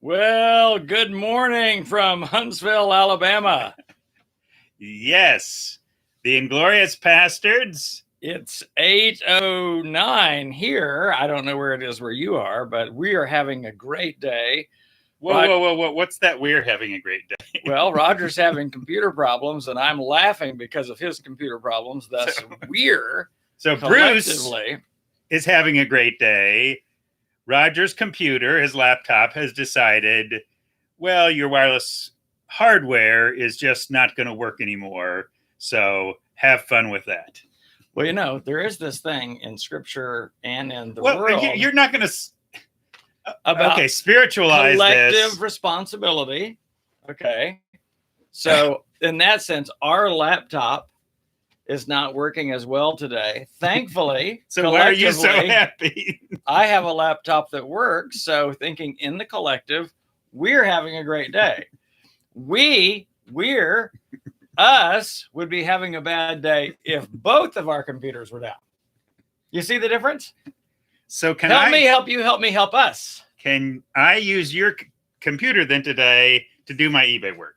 Well, good morning from Huntsville, Alabama. Yes, the Inglorious Pastords. It's 8:09 here. I don't know where it is where you are, but we are having a great day. Whoa. What's that? We're having a great day. Well, Roger's having computer problems, and I'm laughing because of his computer problems. Thus, we're So Bruce is having a great day. Roger's computer, his laptop, has decided, well, your wireless hardware is just not going to work anymore. So have fun with that. Well, you know, there is this thing in Scripture and in the world. You're not going to spiritualize collective responsibility. Okay. So in that sense, our laptop is not working as well today. Thankfully. So why are you so happy? I have a laptop that works. So thinking in the collective, we're having a great day. Us would be having a bad day if both of our computers were down. You see the difference? So help me help you, help me help us. Can I use your computer then today to do my eBay work?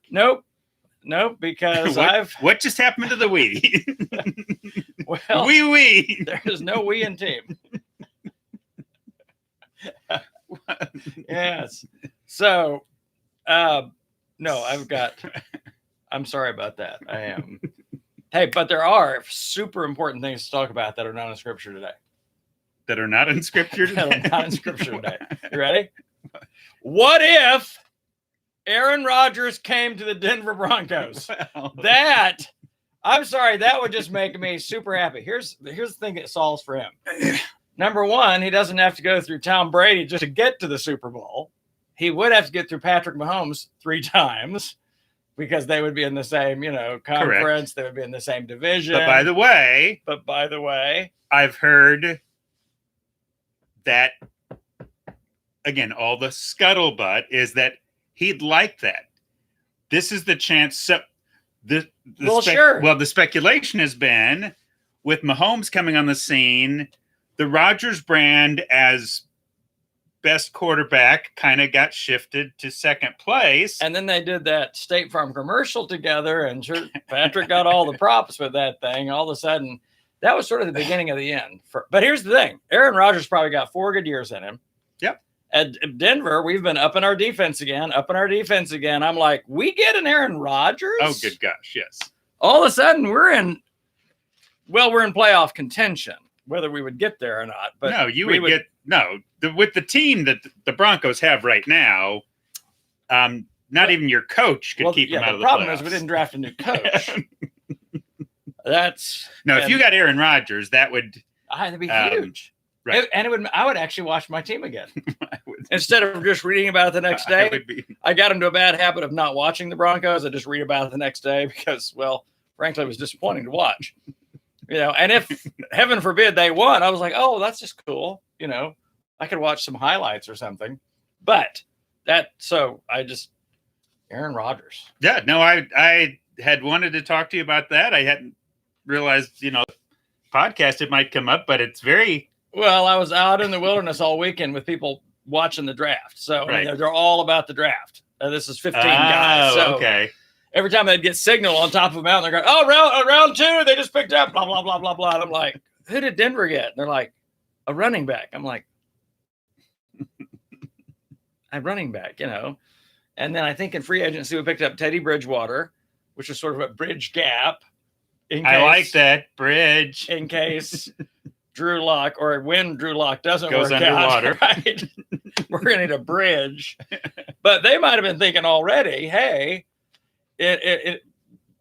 Nope, because what just happened to the we? Well, we. There's no we in team. Yes. So, no, I'm sorry about that. I am. Hey, but there are super important things to talk about that are not in Scripture today. That are not in Scripture today? That are not in Scripture today. You ready? What if Aaron Rodgers came to the Denver Broncos? I'm sorry, that would just make me super happy. Here's the thing that solves for him. Number one, he doesn't have to go through Tom Brady just to get to the Super Bowl. He would have to get through Patrick Mahomes 3 times because they would be in the same, conference. Correct. They would be in the same division. But by the way, I've heard that, again, all the scuttlebutt is that he'd like that. This is the chance. So sure. Well, the speculation has been with Mahomes coming on the scene, the Rodgers brand as best quarterback kind of got shifted to second place. And then they did that State Farm commercial together, and sure, Patrick got all the props with that thing. All of a sudden, that was sort of the beginning of the end. But here's the thing. Aaron Rodgers probably got 4 good years in him. Yep. At Denver, we've been upping our defense again. I'm like, we get an Aaron Rodgers? Oh, good gosh, yes. All of a sudden, we're in playoff contention, whether we would get there or not. But no, with the team that the Broncos have right now, not even your coach could keep them out of the playoffs. The problem is we didn't draft a new coach. If you got Aaron Rodgers, that'd be huge. Right. I would actually watch my team again. Instead of just reading about it the next day. I got into a bad habit of not watching the Broncos. I just read about it the next day because, well, frankly, it was disappointing to watch. And if heaven forbid they won, I was like, oh, that's just cool. I could watch some highlights or something. But Aaron Rodgers. Yeah, no, I had wanted to talk to you about that. I hadn't realized, podcast it might come up, but it's very well. I was out in the wilderness all weekend with people watching the draft, so right. They're all about the draft. This is 15 guys. So okay. Every time they'd get signal on top of a mountain, they're going, "Oh, round 2, they just picked up blah blah blah blah blah." And I'm like, "Who did Denver get?" And they're like, "A running back." I'm like, "A running back," And then I think in free agency we picked up Teddy Bridgewater, which is sort of a bridge gap. I like that bridge. In case Drew Lock when Drew Lock doesn't goes work underwater. Out, right? We're going to need a bridge. But they might have been thinking already, hey,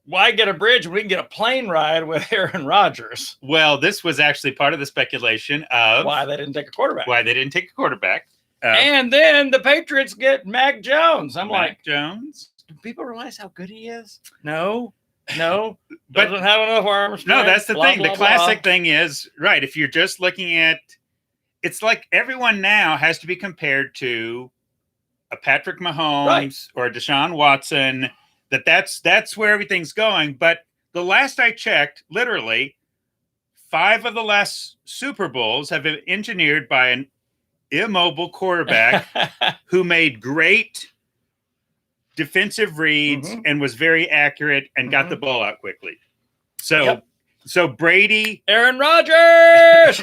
why get a bridge when we can get a plane ride with Aaron Rodgers? Well, this was actually part of the speculation of why they didn't take a quarterback. And then the Patriots get Mac Jones. Mac Jones? Do people realize how good he is? No. But doesn't have enough arm strength. No, that's the thing. The classic thing is, right, if you're just looking at, it's like everyone now has to be compared to a Patrick Mahomes or a Deshaun Watson, that's where everything's going. But the last I checked, literally, 5 of the last Super Bowls have been engineered by an immobile quarterback who made great defensive reads and was very accurate and got the ball out quickly. So, so Brady, Aaron Rodgers.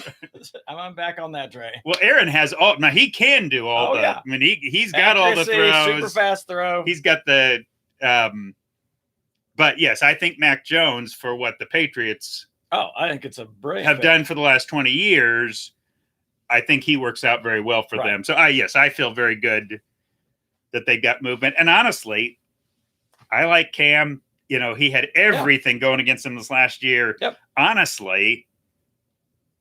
I'm back on that train. Well, Aaron has all. Now he can do all the. Yeah. I mean, he's got all the throws. Super fast throw. He's got the. But yes, I think Mac Jones, for what the Patriots. I think it's a brilliant have done for the last 20 years. I think he works out very well for them. So I feel very good that they got movement. And honestly, I like Cam. You know, he had everything going against him this last year. Yep. Honestly,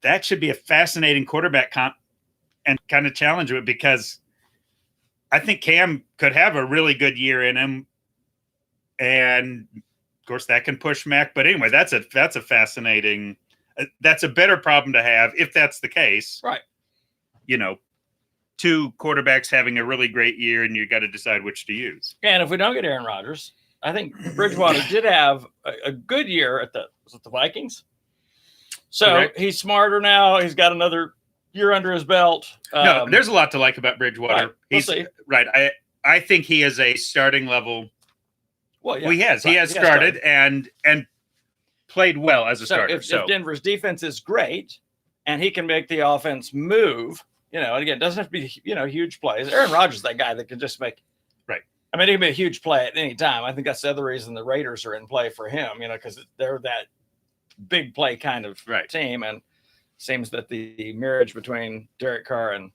that should be a fascinating quarterback comp and kind of challenge it, because I think Cam could have a really good year in him. And of course that can push Mac. But anyway, that's a fascinating, that's a better problem to have if that's the case. Right. You know, two quarterbacks having a really great year and you got to decide which to use. And if we don't get Aaron Rodgers, I think Bridgewater did have a good year at the Vikings. So Correct. He's smarter now. He's got another year under his belt. No, there's a lot to like about Bridgewater. Right. We'll see. Right. I think he is a starting level. Well, he has started and played well as a starter. If Denver's defense is great and he can make the offense move, you know, and again, it doesn't have to be, you know, huge plays. Aaron Rodgers is that guy that can just make. Right. I mean, he can be a huge play at any time. I think that's the other reason the Raiders are in play for him, you know, because they're that big play kind of team. And it seems that the marriage between Derek Carr and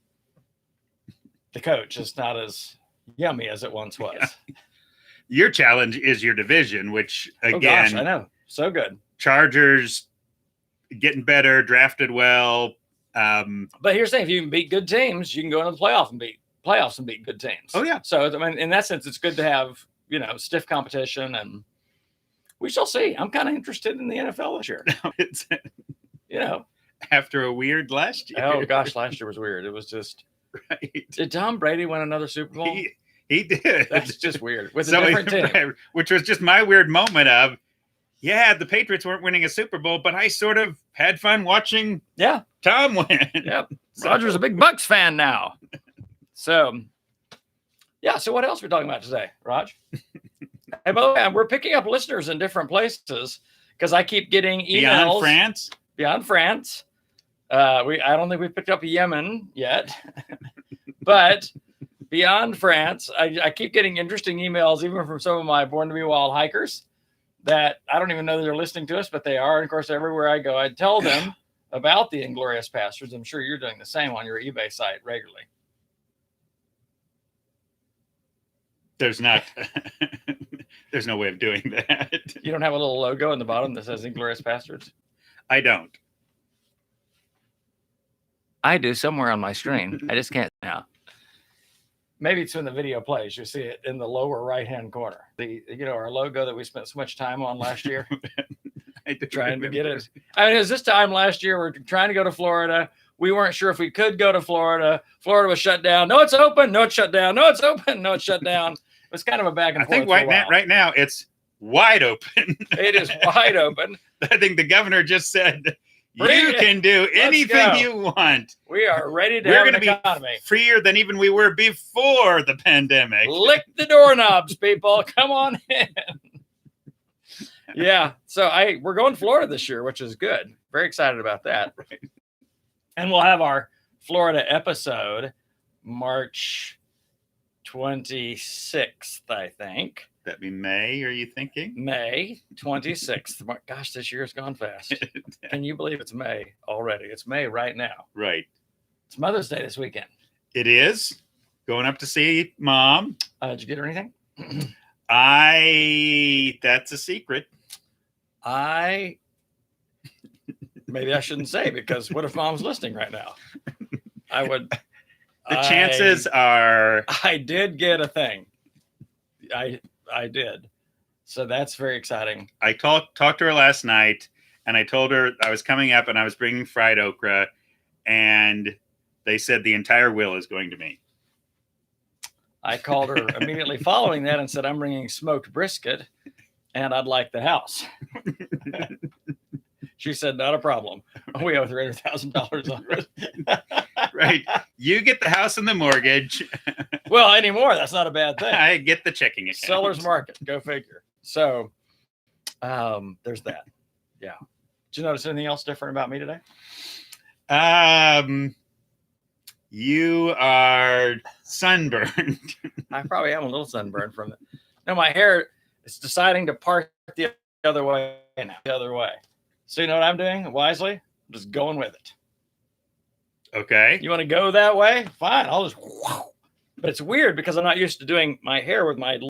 the coach is not as yummy as it once was. Yeah. Your challenge is your division, which again, I know, so good. Chargers getting better, drafted well. But here's the thing: if you can beat good teams, you can go into the playoffs and beat good teams. Oh yeah. So I mean, in that sense, it's good to have, you know, stiff competition, and we shall see. I'm kind of interested in the NFL this year. It's, you know, after a weird last year. Oh gosh, last year was weird. It was just. Right. Did Tom Brady win another Super Bowl? He did. That's just weird. With a different team. Which was just my weird moment of, yeah, the Patriots weren't winning a Super Bowl, but I sort of had fun watching Tom win. Yep. Roger's a big Bucks fan now. So, yeah. So what else are we talking about today, Raj? Hey, by the way, we're picking up listeners in different places because I keep getting emails. Beyond France. I don't think we've picked up Yemen yet, but beyond France, I keep getting interesting emails, even from some of my Born to Be Wild hikers, that I don't even know they're listening to us, but they are. And of course, everywhere I go, I tell them about the Inglorious Pastords. I'm sure you're doing the same on your eBay site regularly. There's no way of doing that. You don't have a little logo in the bottom that says Inglorious Pastords? I don't. I do somewhere on my screen. I just can't now. Maybe it's when the video plays. You see it in the lower right-hand corner. Our logo that we spent so much time on last year. Trying to get it. I mean, it was this time last year. We're trying to go to Florida. We weren't sure if we could go to Florida. Florida was shut down. No, it's open. No, it's shut down. No, it's open. No, it's shut down. It was kind of a back and forth. I think right now it's wide open. It is wide open. I think the governor just said, you can do anything you want. We are ready to have an economy. Be freer than even we were before the pandemic. Lick the doorknobs, people. Come on in. Yeah. So we're going to Florida this year, which is good. Very excited about that. Right. And we'll have our Florida episode March 26th, I think. That'd be May, are you thinking? May 26th. Gosh, this year's gone fast. Can you believe it's May already? It's May right now. Right. It's Mother's Day this weekend. It is. Going up to see Mom. Did you get her anything? That's a secret. Maybe I shouldn't say, because what if Mom's listening right now? I would. The chances are. I did get a thing. I did. So that's very exciting. I talked to her last night, and I told her I was coming up and I was bringing fried okra, and they said the entire will is going to me. I called her immediately following that and said, I'm bringing smoked brisket, and I'd like the house. She said, not a problem. We owe $300,000 on it. Right. You get the house and the mortgage. Well, anymore, that's not a bad thing. I get the checking account. Seller's market. Go figure. So there's that. Yeah. Did you notice anything else different about me today? You are sunburned. I probably am a little sunburned from it. No, my hair is deciding to part the other way now. The other way. So you know what I'm doing wisely? I'm just going with it. Okay. You want to go that way? Fine. I'll just. But it's weird because I'm not used to doing my hair with my